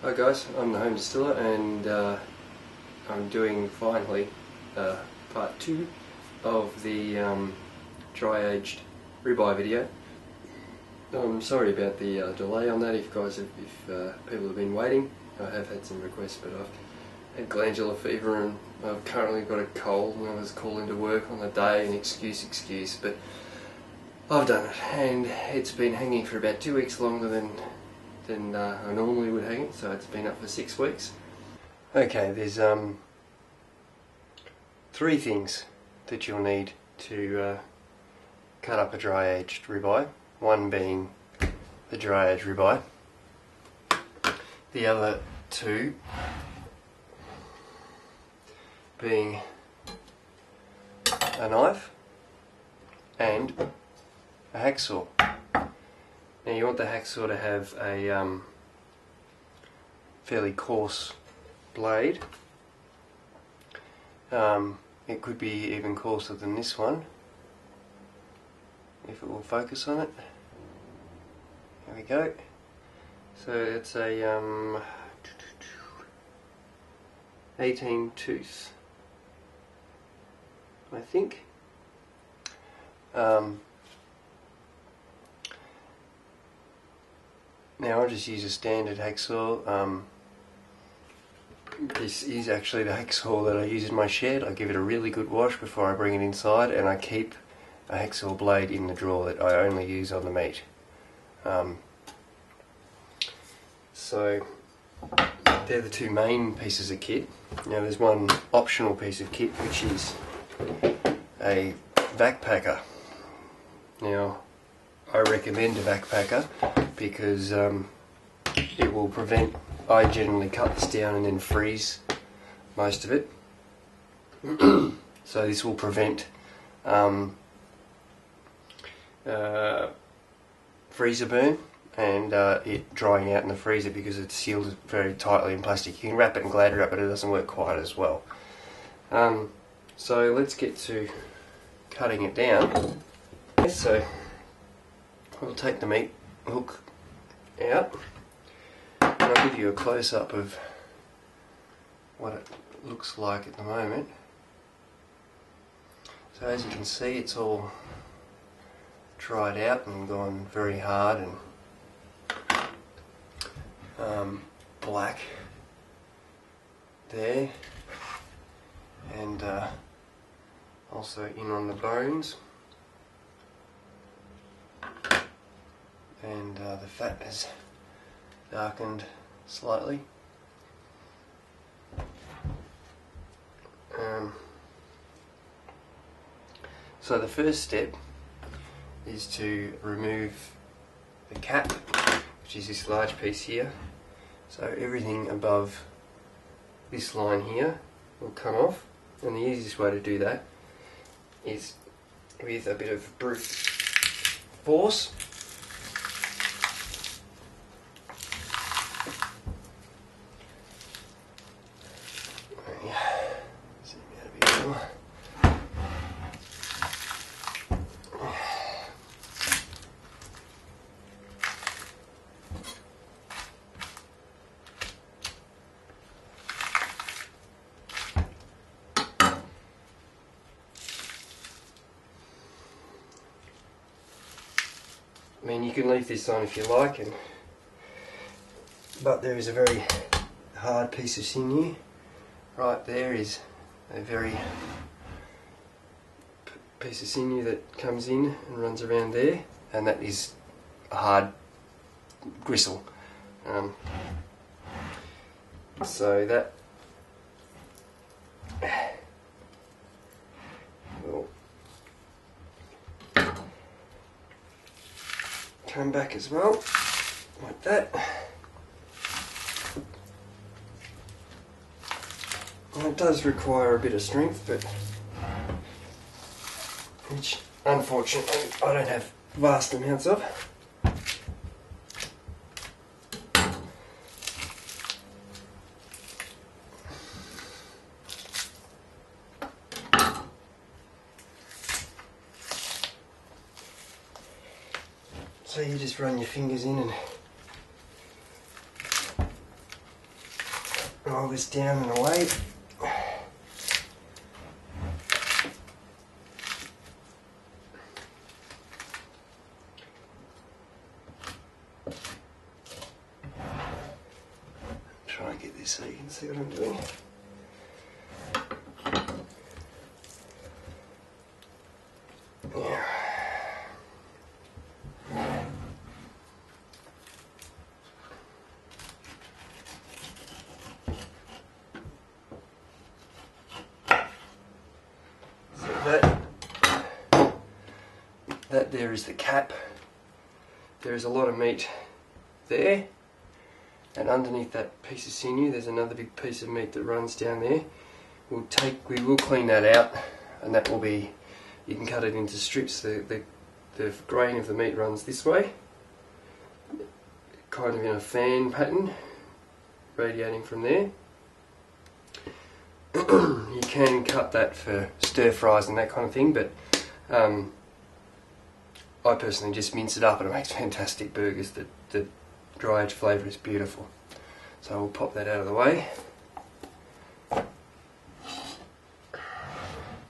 Hi guys, I'm the home distiller and I'm doing finally part 2 of the dry-aged ribeye video. I'm sorry about the delay on that if people have been waiting. I have had some requests, but I've had glandular fever and I've currently got a cold and I was called into work on the day and excuse, but I've done it and it's been hanging for about 2 weeks longer than I normally would hang it, so it's been up for 6 weeks. Okay, there's 3 things that you'll need to cut up a dry-aged ribeye. One being the dry-aged ribeye. The other 2 being a knife and a hacksaw. Now you want the hacksaw to have a fairly coarse blade. It could be even coarser than this one, if it will focus on it. There we go. So it's a 18 tooth, I think. Now I'll just use a standard hacksaw. This is actually the hacksaw that I use in my shed. I give it a really good wash before I bring it inside, and I keep a hacksaw blade in the drawer that I only use on the meat. So they're the 2 main pieces of kit. Now there's one optional piece of kit which is a backpacker. Now I recommend a backpacker because it will prevent, I generally cut this down and then freeze most of it. So this will prevent freezer burn and it drying out in the freezer because it's sealed very tightly in plastic. You can wrap it in Glad wrap, but it doesn't work quite as well. So let's get to cutting it down. So I'll take the meat hook out and I'll give you a close-up of what it looks like at the moment. So as you can see, it's all dried out and gone very hard and black there, and also in on the bones, and the fat has darkened slightly. So the first step is to remove the cap, which is this large piece here. So everything above this line here will come off, and the easiest way to do that is with a bit of brute force. I mean, you can leave this on if you like, but there is a very hard piece of sinew. Right there is a very piece of sinew that comes in and runs around there, and that is a hard gristle. So that will come back as well, like that. And it does require a bit of strength, but which unfortunately I don't have vast amounts of. So you just run your fingers in and roll this down and away. Try and get this so you can see what I'm doing. Yeah. That there is the cap. There is a lot of meat there, and underneath that piece of sinew there's another big piece of meat that runs down there. We will clean that out, and that will be, you can cut it into strips. The grain of the meat runs this way, kind of in a fan pattern, radiating from there. You can cut that for stir fries and that kind of thing, but I personally just mince it up and it makes fantastic burgers. The dry aged flavour is beautiful. So we'll pop that out of the way.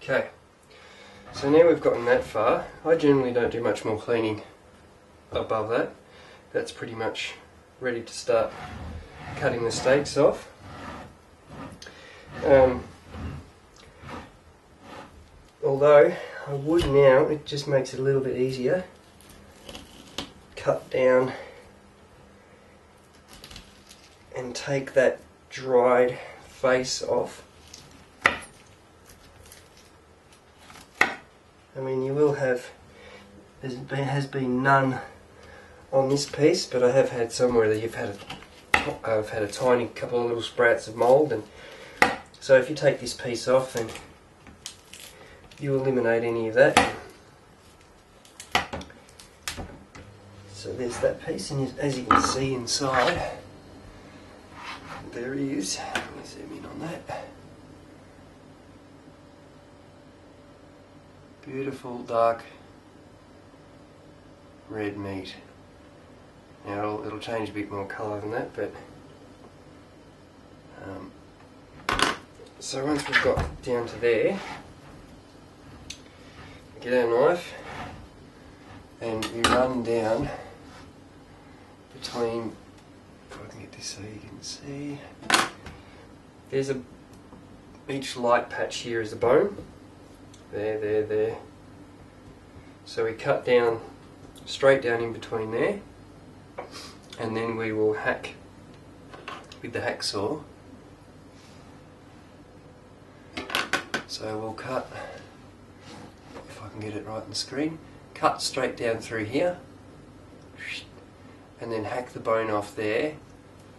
Okay, so now we've gotten that far. I generally don't do much more cleaning above that. That's pretty much ready to start cutting the steaks off. Although I would now, it just makes it a little bit easier, cut down and take that dried face off. I mean, you will have, there has been none on this piece, but I have had somewhere that I've had a tiny couple of little sprouts of mould, and so if you take this piece off, then you eliminate any of that. So there's that piece, and as you can see inside, there he is. Let me zoom in on that. Beautiful dark red meat. Now it'll change a bit more colour than that, but so once we've got down to there, get our knife and we run down between, if I can get this so you can see, there's each light patch here is a bone, there. So we cut down, straight down in between there, and then we will hack with the hacksaw. So we'll cut, if I can get it right on the screen, cut straight down through here, and then hack the bone off there,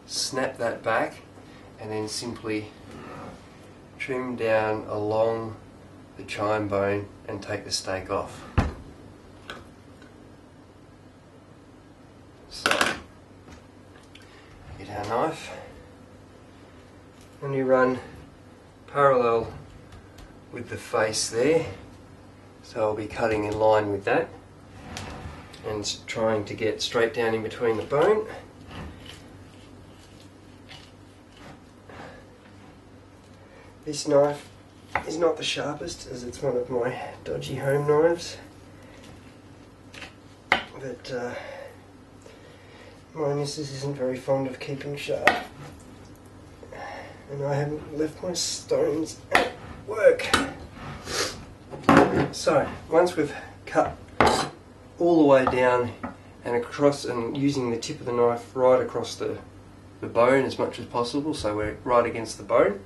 snap that back, and then simply trim down along the chine bone and take the steak off. So, get our knife, and you run parallel with the face there, so I'll be cutting in line with that and trying to get straight down in between the bone. This knife is not the sharpest, as it's one of my dodgy home knives, but my missus isn't very fond of keeping sharp, and I haven't left my stones at work. So once we've cut all the way down and across, and using the tip of the knife right across the bone as much as possible, so we're right against the bone,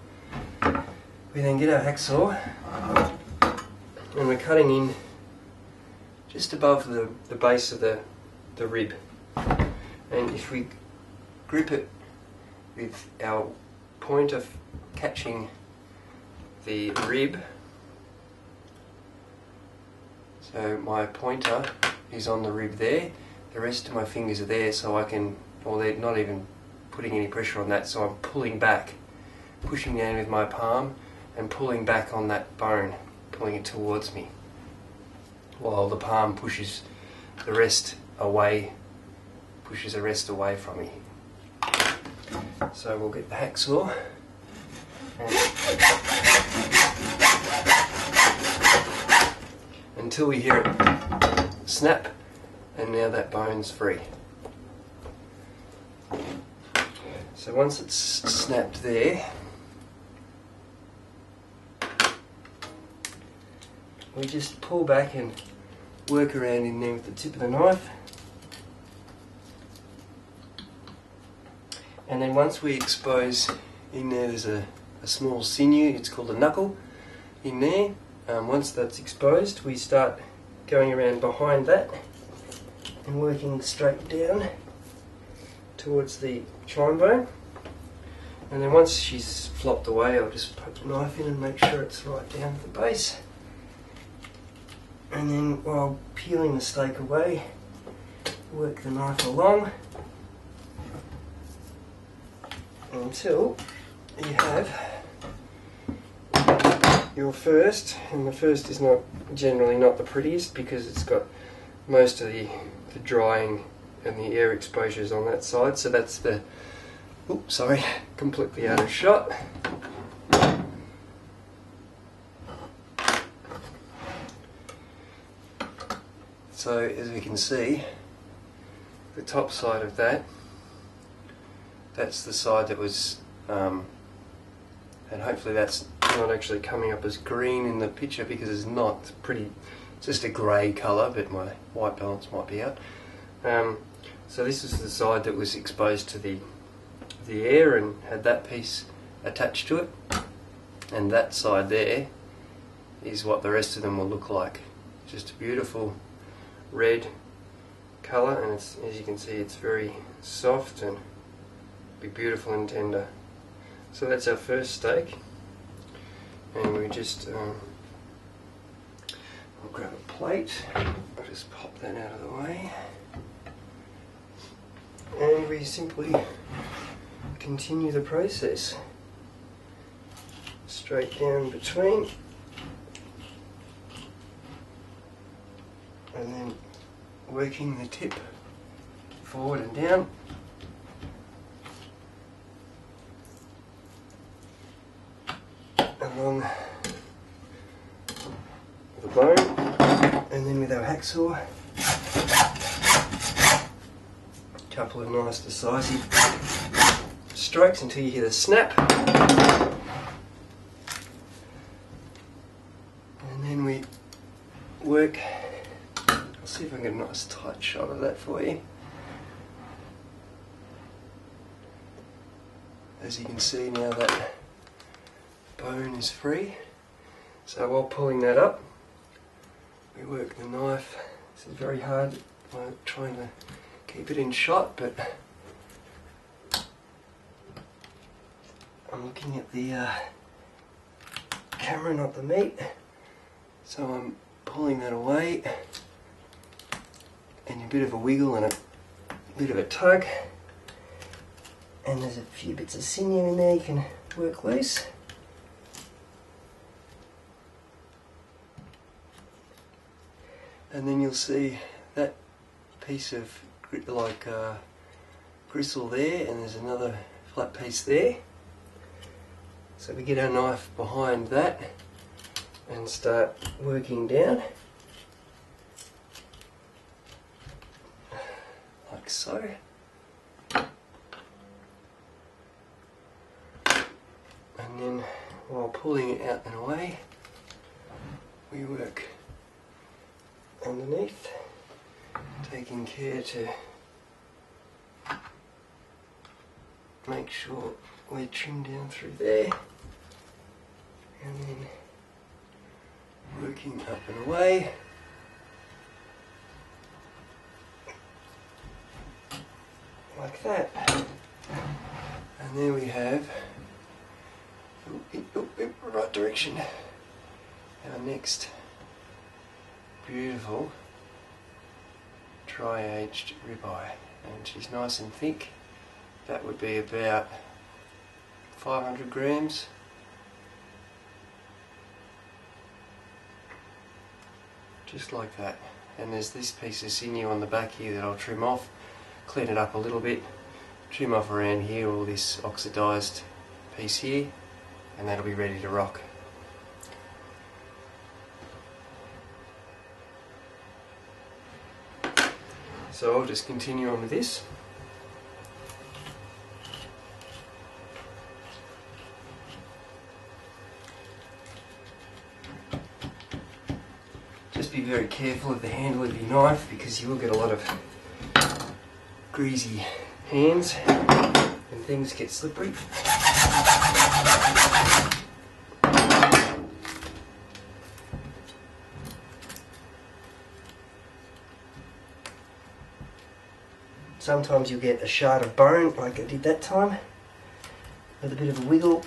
we then get our hacksaw and we're cutting in just above the base of the rib, and if we grip it with our pointer catching the rib, so my pointer is on the rib there, the rest of my fingers are there, so I can, or they're not even putting any pressure on that, so I'm pulling back, pushing down with my palm and pulling back on that bone, pulling it towards me, while the palm pushes the rest away, from me. So we'll get the hacksaw until we hear it snap, and now that bone's free. So once it's snapped there, we just pull back and work around in there with the tip of the knife. And then once we expose in there, there's a small sinew, it's called a knuckle, in there. Once that's exposed, we start going around behind that and working straight down towards the chine bone. And then once she's flopped away, I'll just poke the knife in and make sure it's right down at the base. And then while peeling the steak away, work the knife along until you have your first, and the first is generally not the prettiest because it's got most of the drying and the air exposures on that side, so that's the, oops, sorry, completely out of shot. So as we can see, the top side of that, that's the side that was, and hopefully that's not actually coming up as green in the picture because it's not. It's pretty, it's just a grey colour, but my white balance might be out. So this is the side that was exposed to the air and had that piece attached to it, and that side there is what the rest of them will look like. Just a beautiful red colour, and it's, as you can see, it's very soft and be beautiful and tender. So that's our first steak, and we just I'll grab a plate, I'll just pop that out of the way, and we simply continue the process straight down between, and then working the tip forward and down. Along the bone, and then with our hacksaw, a couple of nice decisive strokes until you hear the snap, and then we work. I'll see if I can get a nice tight shot of that for you. As you can see now, that bone is free. So while pulling that up, we work the knife. This is very hard, I'm trying to keep it in shot, but I'm looking at the camera, not the meat. So I'm pulling that away, and a bit of a wiggle and a bit of a tug, and there's a few bits of sinew in there you can work loose. And then you'll see that piece of gristle there, and there's another flat piece there. So we get our knife behind that and start working down, like so. And then while pulling it out and away, we work underneath, taking care to make sure we trim down through there, and then working up and away. Like that. And there we have, right direction, our next beautiful dry aged ribeye, and she's nice and thick. That would be about 500 grams. Just like that. And there's this piece of sinew on the back here that I'll trim off, clean it up a little bit, trim off around here all this oxidised piece here, and that'll be ready to rock. So I'll just continue on with this. Just be very careful of the handle of your knife, because you will get a lot of greasy hands and things get slippery. Sometimes you'll get a shard of bone, like I did that time. With a bit of a wiggle,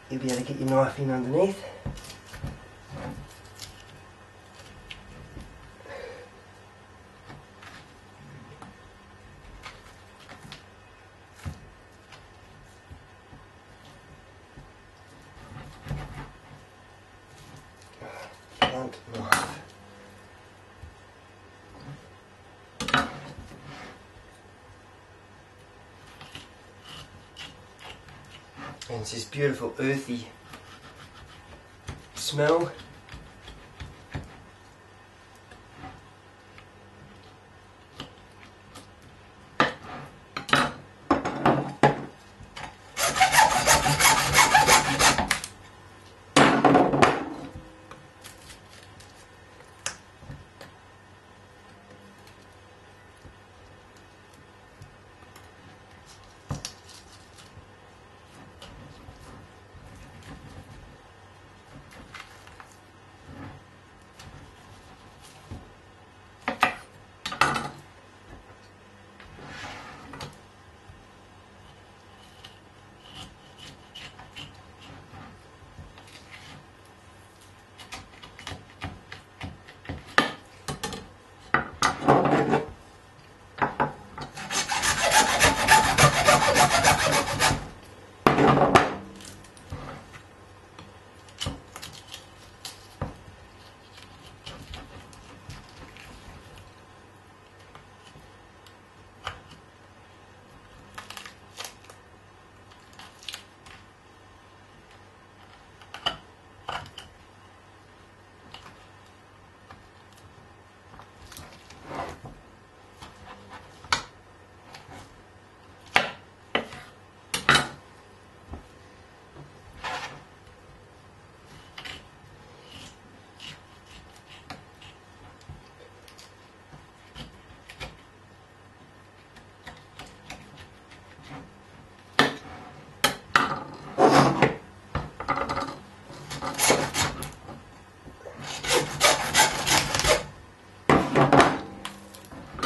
you'll be able to get your knife in underneath. Blunt knife. And it's this beautiful earthy smell.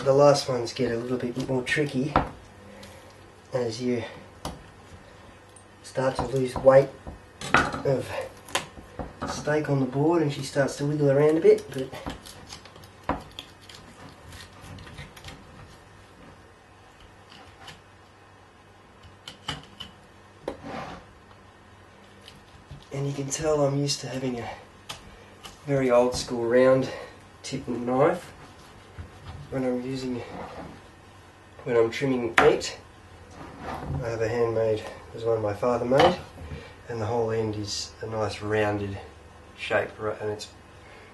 The last ones get a little bit more tricky as you start to lose weight of steak on the board and she starts to wiggle around a bit, but and you can tell I'm used to having a very old school round tip knife when I'm trimming meat. I have a handmade, it was one my father made, and the whole end is a nice rounded shape and it's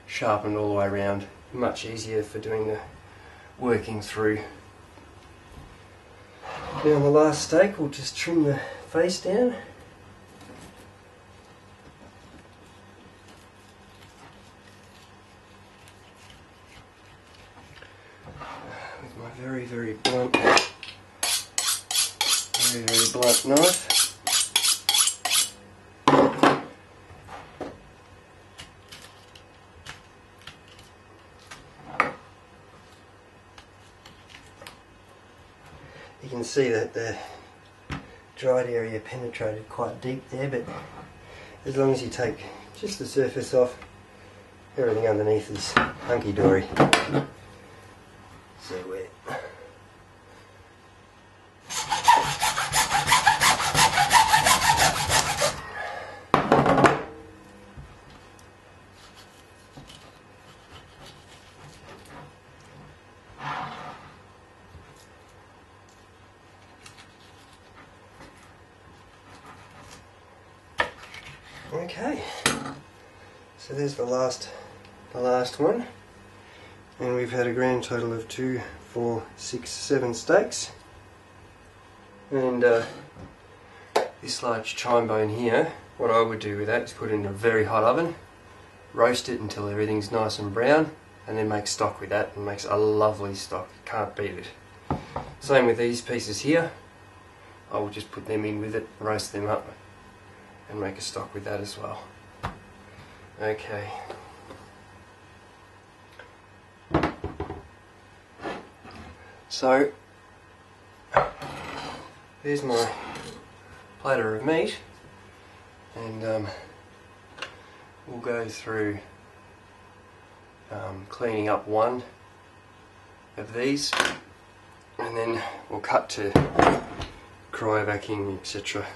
sharpened all the way around. Much easier for doing the working through. Now on the last steak we'll just trim the face down. With my very, very blunt knife. You can see that the dried area penetrated quite deep there, but as long as you take just the surface off, everything underneath is hunky-dory. So wet. Okay, so there's the last one, and we've had a grand total of 2, 4, 6, 7 steaks. And this large chine bone here, what I would do with that is put it in a very hot oven, roast it until everything's nice and brown, and then make stock with that, and makes a lovely stock. Can't beat it. Same with these pieces here. I will just put them in with it, roast them up, and make a stock with that as well. Okay. So, there's my platter of meat, and we'll go through cleaning up one of these, and then we'll cut to cryovacuum, etc.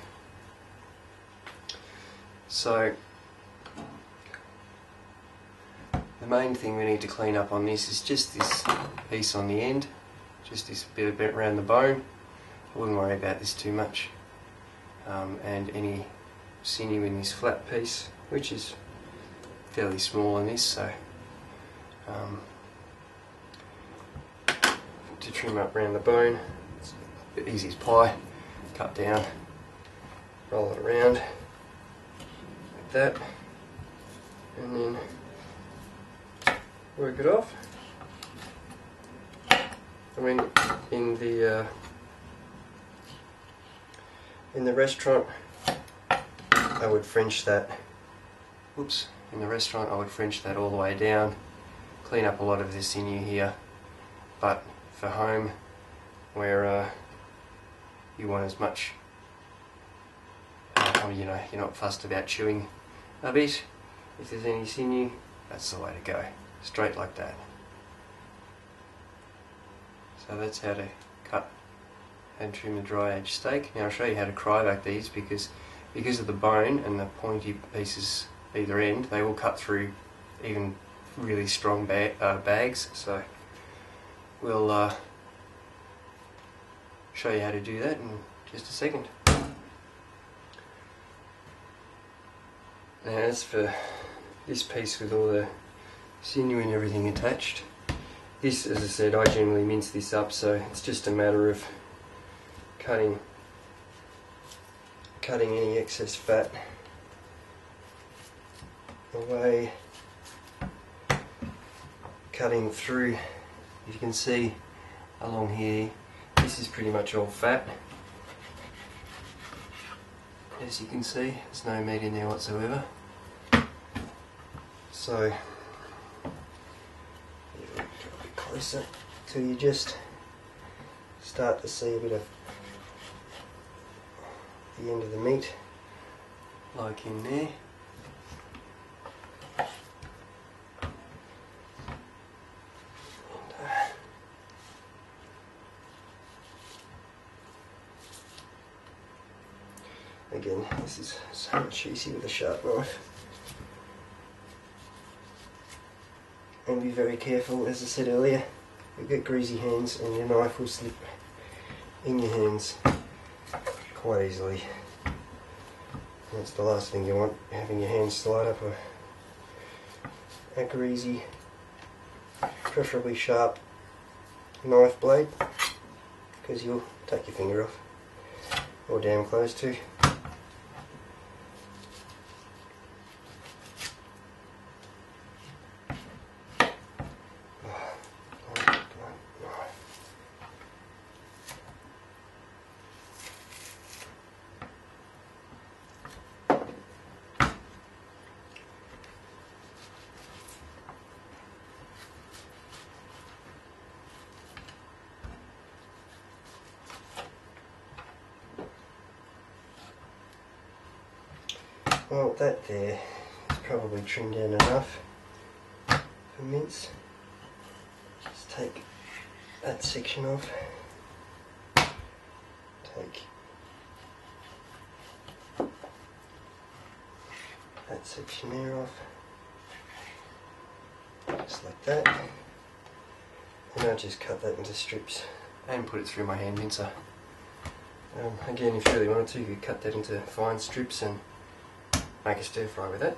So the main thing we need to clean up on this is just this piece on the end, just this bit around the bone. I wouldn't worry about this too much, and any sinew in this flat piece, which is fairly small in this, so to trim up around the bone, it's a bit easy as pie. Cut down, roll it around like that, and then work it off. I mean, in the restaurant, I would French that. Oops. In the restaurant, I would French that all the way down, clean up a lot of this sinew here. But for home, where you want as much, you know, you're not fussed about chewing a bit. If there's any sinew, that's the way to go. Straight like that. So that's how to cut and trim a dry aged steak. Now I'll show you how to cryovac these, because of the bone and the pointy pieces either end, they will cut through even really strong bags. So we'll show you how to do that in just a second. Now as for this piece with all the sinew and everything attached, this, as I said, I generally mince this up, so it's just a matter of cutting any excess fat away, cutting through. If you can see along here, this is pretty much all fat. As you can see, there's no meat in there whatsoever. So, a bit closer till you just start to see a bit of the end of the meat, like in there. Again, this is so much easier with a sharp knife. And be very careful, as I said earlier, you get greasy hands and your knife will slip in your hands quite easily. That's the last thing you want, having your hands slide up a greasy, preferably sharp knife blade, because you'll take your finger off, or damn close to. Well, that there is probably trimmed down enough for mince. Just take that section off. Take that section there off. Just like that. And I'll just cut that into strips and put it through my hand mincer. Again, if you really wanted to, you could cut that into fine strips and make a stir fry with it.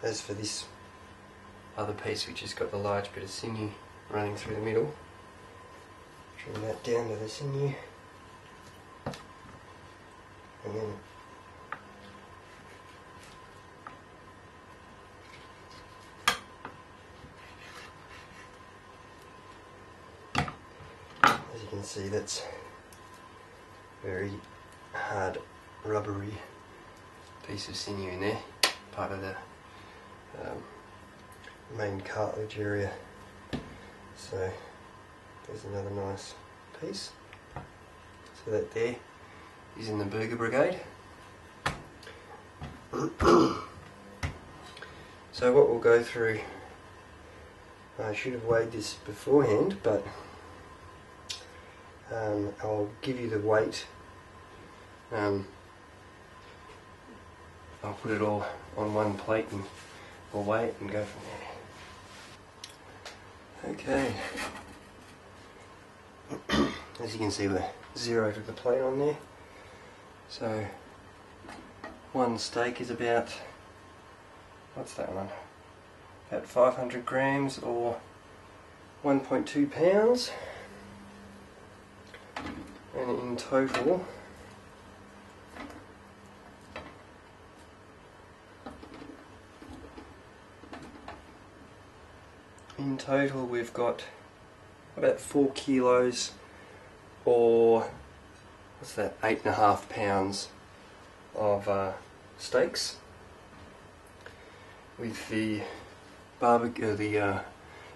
As for this other piece, which has got the large bit of sinew running through the middle, trim that down to the sinew, and then as you can see, that's very hard, rubbery piece of sinew in there, part of the main cartilage area. So there's another nice piece. So that there is in the burger brigade. So what we'll go through, I should have weighed this beforehand, but I'll give you the weight. I'll put it all on one plate and we'll weigh it and go from there. Okay. As you can see, we're zeroed with the plate on there. So one steak is about, what's that one? About 500 grams or 1.2 pounds. And in total, we've got about 4 kilos, or what's that, 8.5 pounds of steaks, with the barbecue, the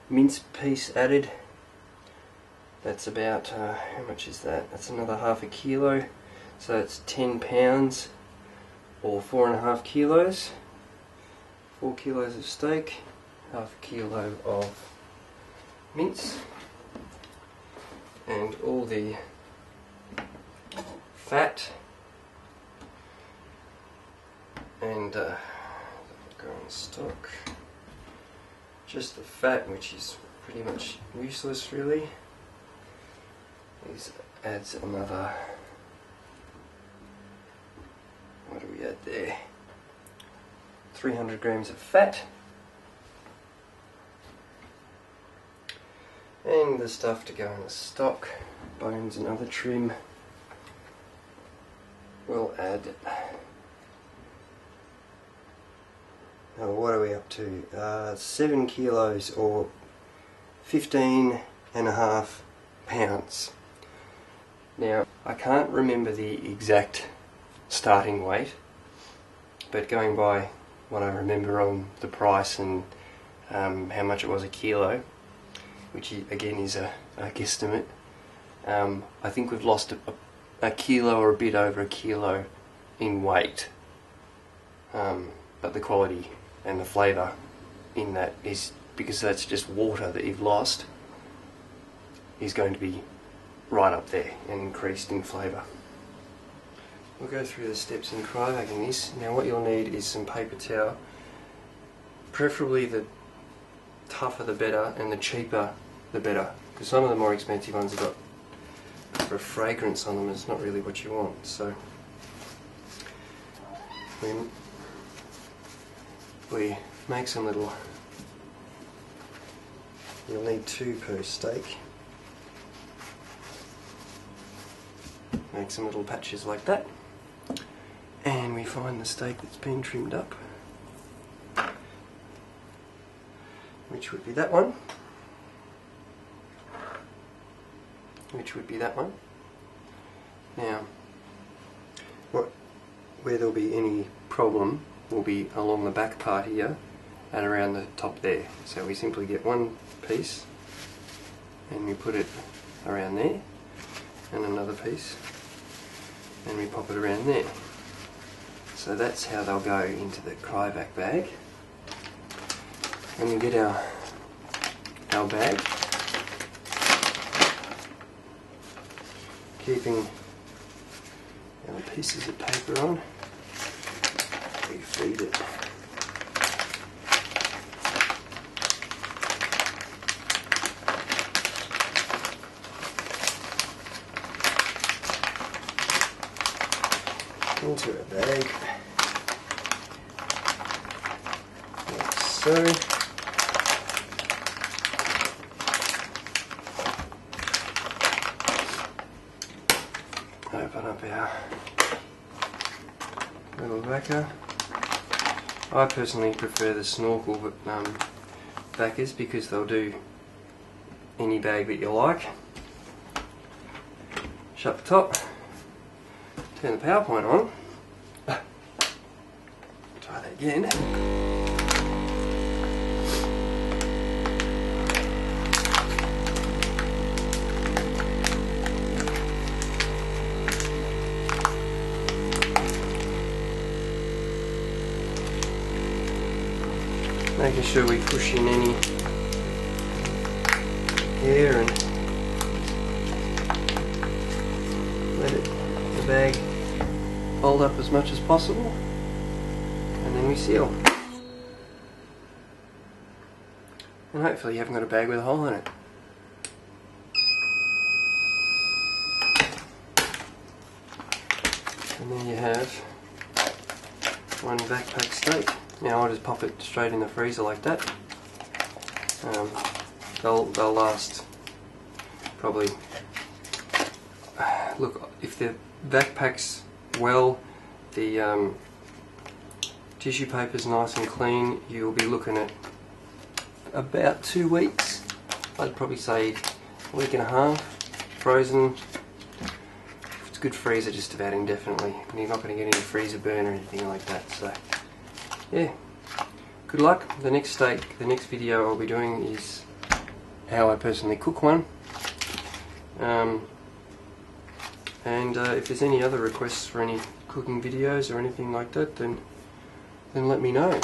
mince piece added. That's about, how much is that? That's another half a kilo, so it's 10 pounds or 4.5 kilos. 4 kilos of steak, half a kilo of mince, and all the fat and go on stock, just the fat, which is pretty much useless really. This adds another, what do we add there? 300 grams of fat. And the stuff to go in the stock, bones and other trim, we'll add, what are we up to? 7 kilos or 15.5 pounds. Now, I can't remember the exact starting weight, but going by what I remember on the price and how much it was a kilo, which again is a guesstimate, I think we've lost a kilo or a bit over a kilo in weight, but the quality and the flavour in that is, because that's just water that you've lost, is going to be right up there and increased in flavour. We'll go through the steps in cryovacuuming this. Now what you'll need is some paper towel, preferably the tougher the better and the cheaper the better, because some of the more expensive ones have got a fragrance on them and it's not really what you want. So we make some little, you'll need 2 per steak. Make some little patches like that, and we find the steak that's been trimmed up, which would be that one, which would be that one. Now, where there'll be any problem will be along the back part here and around the top there. So we simply get one piece and we put it around there, and another piece, and we pop it around there. So that's how they'll go into the cryovac bag. When we get our bag, keeping our pieces of paper on, we feed it. into a bag, like so. Open up our little backer. I personally prefer the snorkel backers because they'll do any bag that you like. Shut the top, turn the power point on, try that again. Making sure we push in any air and let the bag hold up as much as possible, and then we seal. And hopefully you haven't got a bag with a hole in it. And then you have one backpack steak. Now I'll just pop it straight in the freezer like that. They'll last probably, look, if the backpack's well, the tissue paper's nice and clean, you'll be looking at about 2 weeks. I'd probably say a week and a half. Frozen, if it's good freezer, just about indefinitely. You're not going to get any freezer burn or anything like that. So yeah, good luck. The next video I'll be doing is how I personally cook one. If there's any other requests for any cooking videos or anything like that, then let me know.